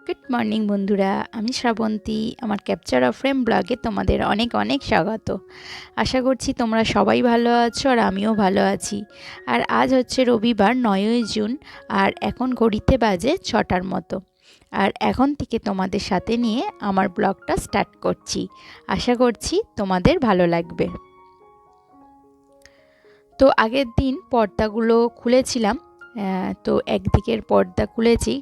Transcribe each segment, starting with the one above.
Good morning বন্ধুরা, আমি শ্রাবন্তী। আমার ক্যাপচার অফ ফ্রেম ব্লগে তোমাদের অনেক অনেক স্বাগত। আশা করছি তোমরা সবাই ভালো আছো আর আমিও ভালো আছি। আর আজ হচ্ছে রবিবার 9ই জুন, আর এখন ঘড়িতে বাজে 6টার মতো। আর এখন থেকে তোমাদের সাথে নিয়ে আমার ব্লগটা স্টার্ট করছি। আশা করছি তোমাদের ভালো লাগবে। তো আগের দিন পর্দাগুলো খুলেছিলাম, তো একদিকের পর্দা খুলেছি।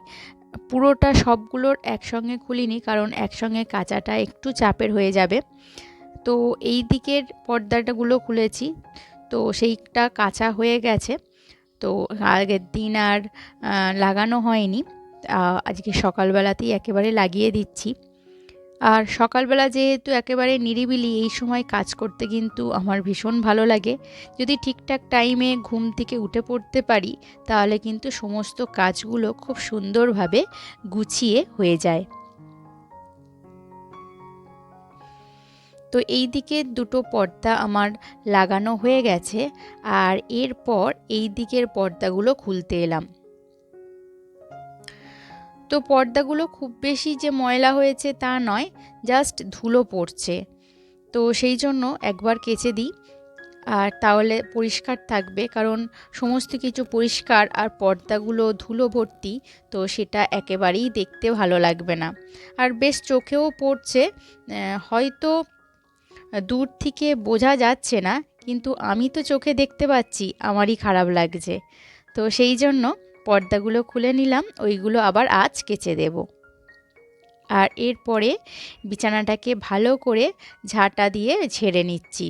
পুরোটা সবগুলোর একসঙ্গে খুলিনি, কারণ একসঙ্গে কাচাটা একটু চাপের হয়ে যাবে। তো এই দিকের পর্দাটাগুলো খুলেছি, তো সেইটা কাঁচা হয়ে গেছে। তো আগের দিন আর লাগানো হয়নি, আজকে সকালবেলাতেই একেবারে লাগিয়ে দিচ্ছি। আর সকালবেলা যেহেতু একেবারে নিরিবিলি, এই সময় কাজ করতে কিন্তু আমার ভীষণ ভালো লাগে। যদি ঠিকঠাক টাইমে ঘুম থেকে উঠে পড়তে পারি, তাহলে কিন্তু সমস্ত কাজগুলো খুব সুন্দরভাবে গুছিয়ে হয়ে যায়। তো এই দিকে দুটো পর্দা আমার লাগানো হয়ে গেছে, আর এরপর এই দিকের পর্দাগুলো খুলতে এলাম। তো পর্দাগুলো খুব বেশি যে ময়লা হয়েছে তা নয়, জাস্ট ধুলো পড়ছে। তো সেই জন্য একবার কেচে দিই, আর তাহলে পরিষ্কার থাকবে। কারণ সমস্ত কিছু পরিষ্কার আর পর্দাগুলো ধুলো ভর্তি, তো সেটা একেবারেই দেখতে ভালো লাগবে না। আর বেশ চোখেও পড়ছে, হয়তো দূর থেকে বোঝা যাচ্ছে না, কিন্তু আমি তো চোখে দেখতে পাচ্ছি, আমারই খারাপ লাগছে। তো সেই জন্য পর্দাগুলো খুলে নিলাম, ওইগুলো আবার আজ কেচে দেব। আর এরপরে বিছানাটাকে ভালো করে ঝাঁটা দিয়ে ঝেড়ে নিচ্ছি।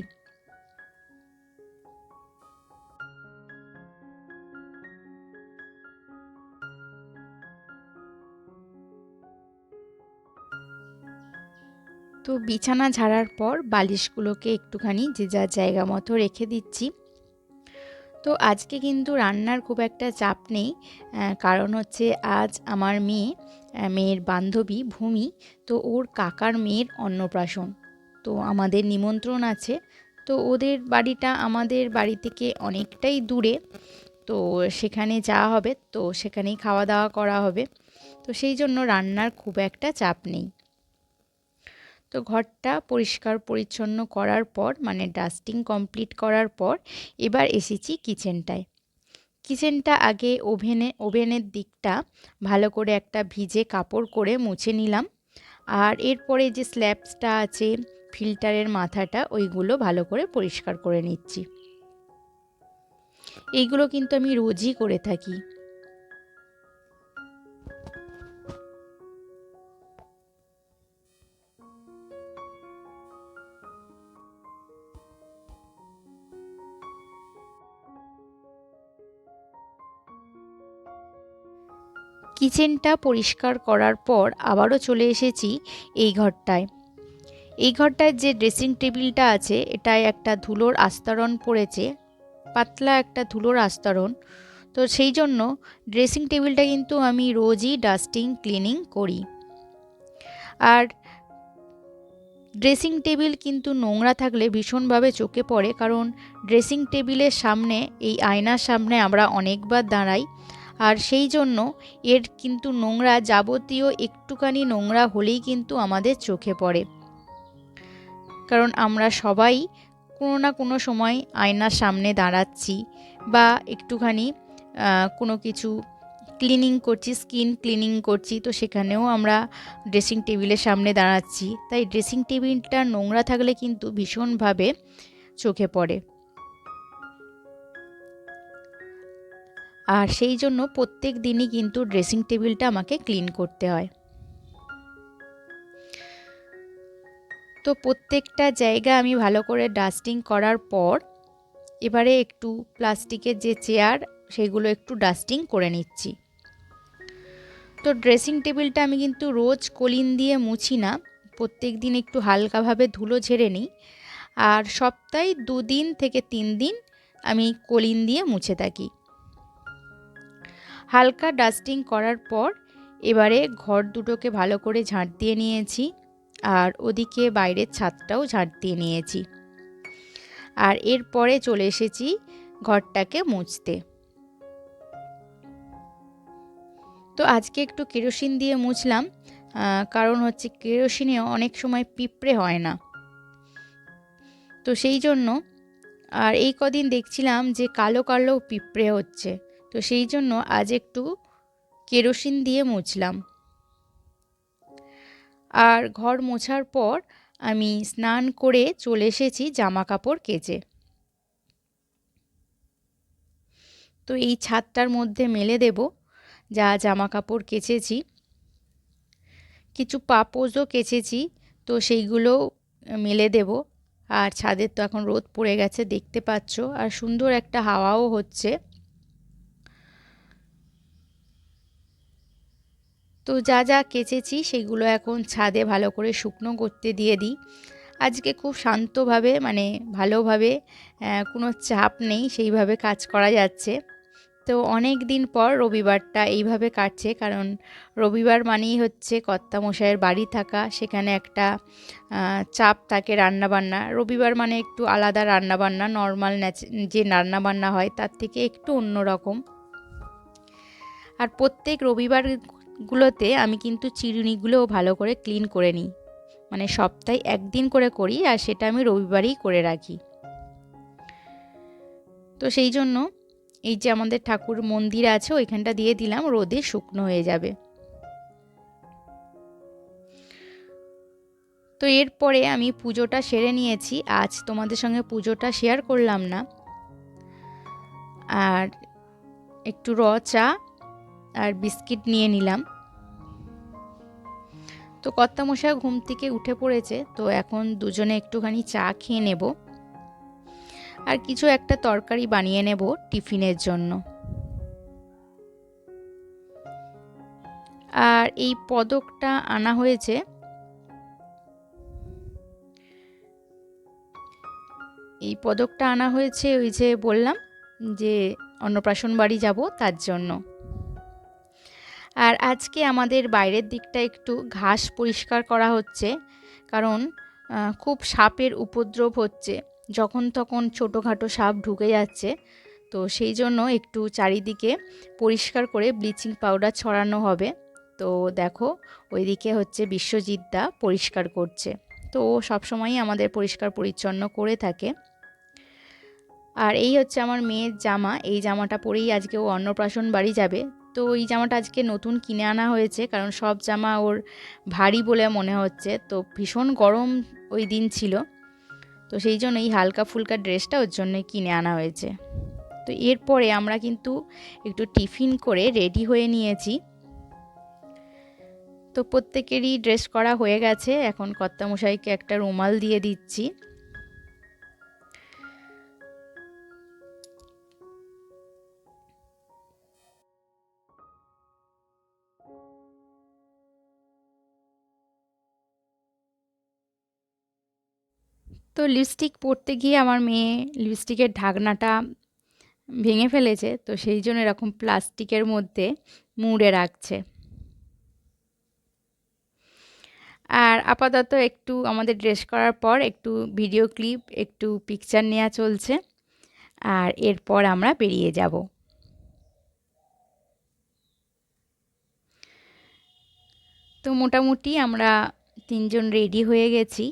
তো বিছানা ঝাড়ার পর বালিশগুলোকে একটুখানি যে যার জায়গা মতো রেখে দিচ্ছি। তো আজকে কিন্তু রান্নার খুব একটা চাপ নেই, কারণ হচ্ছে আজ আমার মেয়ের বান্ধবী ভূমি, তো ওর কাকার মেয়ের অন্নপ্রাশন। তো আমাদের নিমন্ত্রণ আছে। তো ওদের বাড়িটা আমাদের বাড়ি থেকে অনেকটাই দূরে, তো সেখানে যাওয়া হবে, তো সেখানেই খাওয়া দাওয়া করা হবে। তো সেই জন্য রান্নার খুব একটা চাপ নেই। তো ঘরটা পরিষ্কার পরিচ্ছন্ন করার পর, মানে ডাস্টিং কমপ্লিট করার পর, এবার এসেছি কিচেনটায়। কিচেনটা আগে ওভেনের দিকটা ভালো করে একটা ভিজে কাপড় করে মুছে নিলাম। আর এরপরে যে স্ল্যাবসটা আছে, ফিল্টারের মাথাটা, ওইগুলো ভালো করে পরিষ্কার করে নিচ্ছি। এইগুলো কিন্তু আমি রোজই করে থাকি। কিচেনটা পরিষ্কার করার পর আবারও চলে এসেছি এই ঘরটায়। এই ঘরটায় যে ড্রেসিং টেবিলটা আছে, এটায় একটা ধুলোর আস্তরণ পড়েছে, পাতলা একটা ধুলোর আস্তরণ। তো সেই জন্য ড্রেসিং টেবিলটা কিন্তু আমি রোজই ডাস্টিং ক্লিনিং করি। আর ড্রেসিং টেবিল কিন্তু নোংরা থাকলে ভীষণভাবে চোখে পড়ে, কারণ ড্রেসিং টেবিলের সামনে, এই আয়নার সামনে আমরা অনেকবার দাঁড়াই। আর সেই জন্য এর কিন্তু নোংরা, যাবতীয় একটুখানি নোংরা হলেই কিন্তু আমাদের চোখে পড়ে। কারণ আমরা সবাই কোনো না কোনো সময় আয়নার সামনে দাঁড়াচ্ছি, বা একটুখানি কোনো কিছু ক্লিনিং করছি, স্কিন ক্লিনিং করছি, তো সেখানেও আমরা ড্রেসিং টেবিলের সামনে দাঁড়াচ্ছি। তাই ড্রেসিং টেবিলটা নোংরা থাকলে কিন্তু ভীষণভাবে চোখে পড়ে। আর সেই জন্য প্রত্যেক দিনই কিন্তু ড্রেসিং টেবিলটা আমাকে ক্লিন করতে হয়। তো প্রত্যেকটা জায়গা আমি ভালো করে ডাস্টিং করার পর, এবারে একটু প্লাস্টিকের যে চেয়ার, সেগুলো একটু ডাস্টিং করে নিচ্ছি। তো ড্রেসিং টেবিলটা আমি কিন্তু রোজ কলিন দিয়ে মুছি না, প্রত্যেক দিন একটু হালকাভাবে ধুলো ঝেড়ে নিই। আর সপ্তাহে 2 দিন থেকে 3 দিন আমি কলিন দিয়ে মুছে থাকি। হালকা ডাস্টিং করার পর এবারে ঘর দুটোকে ভালো করে ঝাঁট দিয়ে নিয়েছি, আর ওদিকে বাইরের ছাদটাও ঝাঁট দিয়ে নিয়েছি। আর এরপরে চলে এসেছি ঘরটাকে মুছতে। তো আজকে একটু কেরোসিন দিয়ে মুছলাম, কারণ হচ্ছে কেরোসিনে অনেক সময় পিঁপড়ে হয় না, তো সেই জন্য। আর এই কদিন দেখছিলাম যে কালো কালো পিঁপড়ে হচ্ছে, তো সেই জন্য আজ একটু কেরোসিন দিয়ে মুছলাম। আর ঘর মোছার পর আমি স্নান করে চলে এসেছি জামা কাপড় কেচে। তো এই ছাদটার মধ্যে মেলে দেব যা জামা কাপড় কেচেছি। কিছু পাপোশও কেচেছি, তো সেইগুলোও মেলে দেব। আর ছাদের তো এখন রোদ পড়ে গেছে, দেখতে পাচ্ছ, আর সুন্দর একটা হাওয়াও হচ্ছে। তো যা যা কেচেছি সেগুলো এখন ছাদে ভালো করে শুকনো করতে দিয়ে দিই। আজকে খুব শান্তভাবে, মানে ভালোভাবে, কোনো চাপ নেই, সেইভাবে কাজ করা যাচ্ছে। তো অনেক দিন পর রবিবারটা এইভাবে কাটছে, কারণ রবিবার মানেই হচ্ছে কর্তামশাইয়ের বাড়ি থাকা, সেখানে একটা চাপ থাকে রান্নাবান্না। রবিবার মানে একটু আলাদা রান্নাবান্না, নর্মাল যে রান্নাবান্না হয় তার থেকে একটু অন্যরকম। আর প্রত্যেক রবিবারগুলোতে আমি কিন্তু চিরুনিগুলোও ভালো করে ক্লিন করে নিই, মানে সপ্তাহে একদিন করে করি, আর সেটা আমি রবিবারেই করে রাখি। তো সেই জন্য এই যে আমাদের ঠাকুর মন্দির আছে ওইখানটা দিয়ে দিলাম, রোদে শুকনো হয়ে যাবে। তো এরপরে আমি পুজোটা সেরে নিয়েছি, আজ তোমাদের সঙ্গে পুজোটা শেয়ার করলাম না। আর একটু র চা আর বিস্কিট নিয়ে নিলাম। তো কর্তামশাই ঘুম থেকে উঠে পড়েছে, তো এখন দুজনে একটুখানি চা খেয়ে নেব, আর কিছু একটা তরকারি বানিয়ে নেব টিফিনের জন্য। আর এই পদকটা আনা হয়েছে, ওই যে বললাম যে অন্নপ্রাশন বাড়ি যাব তার জন্য। আর আজকে আমাদের বাইরের দিকটা একটু ঘাস পরিষ্কার করা হচ্ছে, কারণ খুব সাপের উপদ্রব হচ্ছে, যখন তখন ছোটোখাটো সাপ ঢুকে যাচ্ছে। তো সেই জন্য একটু চারিদিকে পরিষ্কার করে ব্লিচিং পাউডার ছড়ানো হবে। তো দেখো ওইদিকে হচ্ছে বিশ্বজিৎদা পরিষ্কার করছে, তো ও সবসময়ই আমাদের পরিষ্কার পরিচ্ছন্ন করে থাকে। আর এই হচ্ছে আমার মেয়ের জামা, এই জামাটা পরেই আজকে ও অন্নপ্রাশন বাড়ি যাবে। তো এই জামাটা আজকে নতুন কিনে আনা হয়েছে, কারণ সব জামা ওর ভারী বলে মনে হচ্ছে, তো ভীষণ গরম ওই দিন ছিল, তো সেই জন্য এই হালকা ফুলকা ড্রেসটা ওর জন্য কিনে আনা হয়েছে। তো এরপরে আমরা কিন্তু একটু টিফিন করে রেডি হয়ে নিয়েছি। তো প্রত্যেকেরই ড্রেস করা হয়ে গেছে, এখন কর্তামশাইকে একটা রুমাল দিয়ে দিচ্ছি। তো লিপস্টিক পরতে গিয়ে আমার মেয়ে লিপস্টিকের ঢাকনাটা ভেঙে ফেলেছে, তো সেই জন্য এরকম প্লাস্টিকের মধ্যে মুড়ে রাখছে। আর আপাতত একটু আমাদের ড্রেস করার পর একটু ভিডিও ক্লিপ, একটু পিকচার নেওয়া চলছে, আর এরপর আমরা বেরিয়ে যাব। তো মোটামুটি আমরা তিনজন রেডি হয়ে গেছি,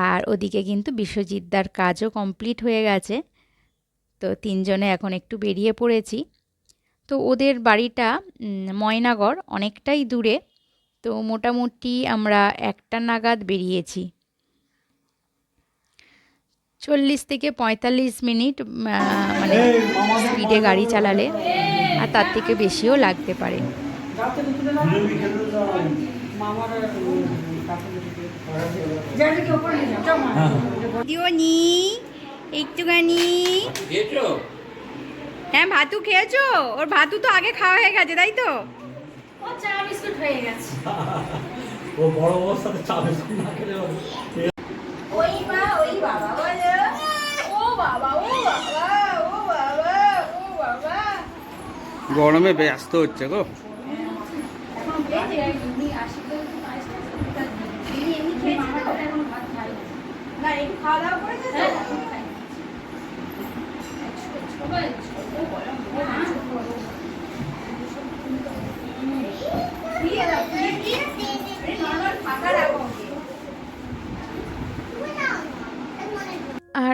আর ওদিকে কিন্তু বিশ্বজিৎদার কাজও কমপ্লিট হয়ে গেছে। তো তিনজনে এখন একটু বেরিয়ে পড়েছি। তো ওদের বাড়িটা ময়নাগড়, অনেকটাই দূরে, তো মোটামুটি আমরা 1টা নাগাদ বেরিয়েছি। 40 থেকে 45 মিনিট মানে স্পিডে গাড়ি চালালে, আর তার থেকে বেশিও লাগতে পারে। একটুখানি হ্যাঁ, ভাতু খেয়েছো? ওর ভাতু তো আগে খাওয়া হয়ে গেছে, তাই তো? ও চা বিস্কুট হয়ে গেছে। ও বড় অবস্থাতে চা বিস্কুট না খেলে ওই মা ওই বাবা বলো, ও বাবা ও বাবা ও বাবা ও বাবা, গরমে ব্যস্ত হচ্ছে গো। এখন বেজে এমনি 80 তো এমনি খেয়েছে তো, এখন ভাত খাই না, একটু খাওয়া দাওয়া করেছে তো।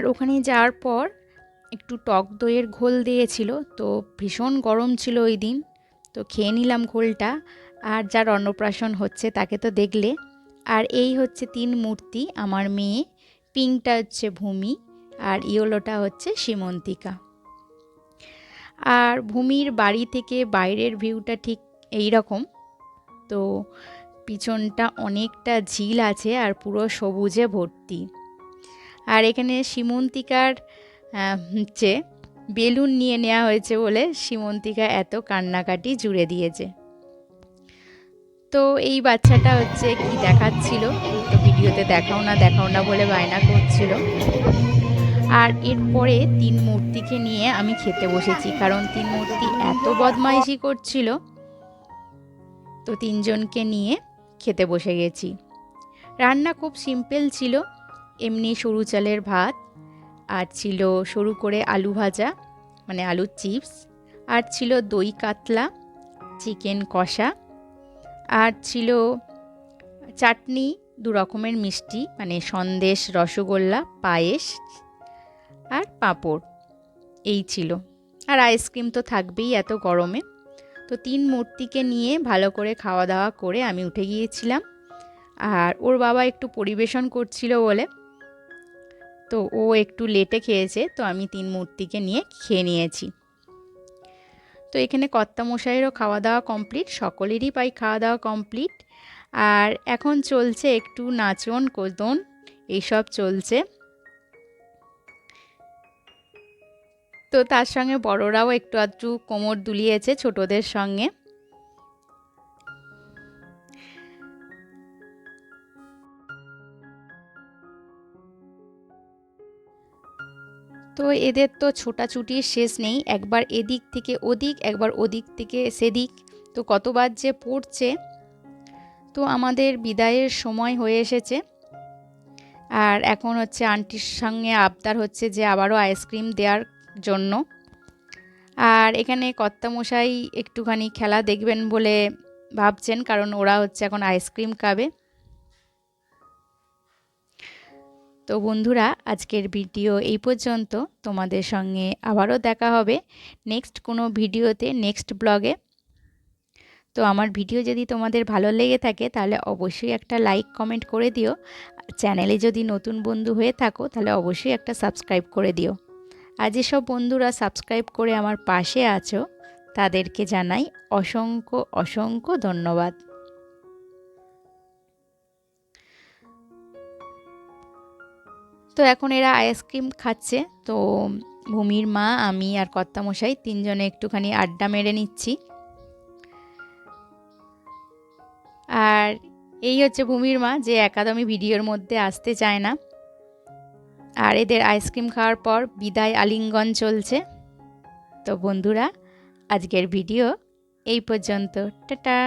ওখানে যাওয়ার পর একটু টক দইয়ের ঘোল দিয়েছিল, তো ভীষণ গরম ছিল ওই দিন। তো খেয়ে নিলাম ঘোলটা। আর যার অন্নপ্রাশন হচ্ছে তাকে তো দেখলে। আর এই হচ্ছে 3 মূর্তি, আমার মেয়ে, পিঙ্কটা হচ্ছে ভূমি, আর ইয়েলোটা হচ্ছে সীমন্তিকা। আর ভূমির বাড়ি থেকে বাইরের ভিউটা ঠিক এই রকম। তো পিছনটা অনেকটা ঝিল আছে আর পুরো সবুজে ভর্তি। আর এখানে সীমন্তিকার হচ্ছে বেলুন নিয়ে নেওয়া হয়েছে বলে সীমন্তিকা এত কান্নাকাটি জুড়ে দিয়েছে। তো এই বাচ্চাটা হচ্ছে কি দেখাচ্ছিল, তো ভিডিওতে দেখাও না বলে বায়না করছিল। আর এরপরে 3 মূর্তিকে নিয়ে আমি খেতে বসেছি, কারণ 3 মূর্তি এত বদমাইশি করছিল। তো 3 জনকে নিয়ে খেতে বসে গেছি। রান্না খুব সিম্পল ছিল, এমনি সরু চালের ভাত, আর ছিল সরু করে আলু ভাজা মানে আলুর চিপস, আর ছিল দই কাতলা, চিকেন কষা, আর ছিল চাটনি, 2 রকমের মিষ্টি মানে সন্দেশ, রসগোল্লা, পায়েস আর পাঁপড়, এই ছিল। আর আইসক্রিম তো থাকবেই এত গরমে। তো 3 মূর্তিকে নিয়ে ভালো করে খাওয়া দাওয়া করে আমি উঠে গিয়েছিলাম। আর ওর বাবা একটু পরিবেশন করছিল বলে তো ও একটু লেটে খেয়েছে, তো আমি 3 মূর্তিকে নিয়ে খেয়ে নিয়েছি। তো এখানে কর্তামশাইয়েরও খাওয়া দাওয়া কমপ্লিট, সকলেরই প্রায় খাওয়া দাওয়া কমপ্লিট। আর এখন চলছে একটু নাচন কোদন এইসব চলছে। তো তার সঙ্গে বড়রাও একটু আধটু কোমর দুলিয়েছে ছোটদের সঙ্গে। তো এদের তো ছোটাছুটির শেষ নেই, একবার এদিক থেকে ওদিক, একবার ওদিক থেকে সেদিক, তো কতবার যে পড়ছে। তো আমাদের বিদায়ের সময় হয়ে এসেছে। আর এখন হচ্ছে আন্টির সঙ্গে আবদার হচ্ছে যে আবারও আইসক্রিম দেওয়ার জন্য। আর এখানে কর্তামশাই একটুখানি খেলা দেখবেন বলে ভাবছেন, কারণ ওরা হচ্ছে এখন আইসক্রিম খাবে। তো বন্ধুরা, আজকের ভিডিও এই পর্যন্ত। তোমাদের সঙ্গে আবারও দেখা হবে নেক্সট কোনো ভিডিওতে, নেক্সট ব্লগে। তো আমার ভিডিও যদি তোমাদের ভালো লেগে থাকে তাহলে অবশ্যই একটা লাইক কমেন্ট করে দিও। চ্যানেলে যদি নতুন বন্ধু হয়ে থাকো তাহলে অবশ্যই একটা সাবস্ক্রাইব করে দিও। আর যেসব বন্ধুরা সাবস্ক্রাইব করে আমার পাশে আছো তাদেরকে জানাই অসংখ্য অসংখ্য ধন্যবাদ। তো এখন এরা আইসক্রিম খাচ্ছে। তো ভূমির মা, আমি আর কর্তামশাই 3 জনে একটুখানি আড্ডা মেরে নিচ্ছি। আর এই হচ্ছে ভূমির মা, যে একদমই ভিডিওর মধ্যে আসতে চায় না। আর এদের আইসক্রিম খাওয়ার পর বিদায় আলিঙ্গন চলছে। তো বন্ধুরা, আজকের ভিডিও এই পর্যন্ত। টাটা।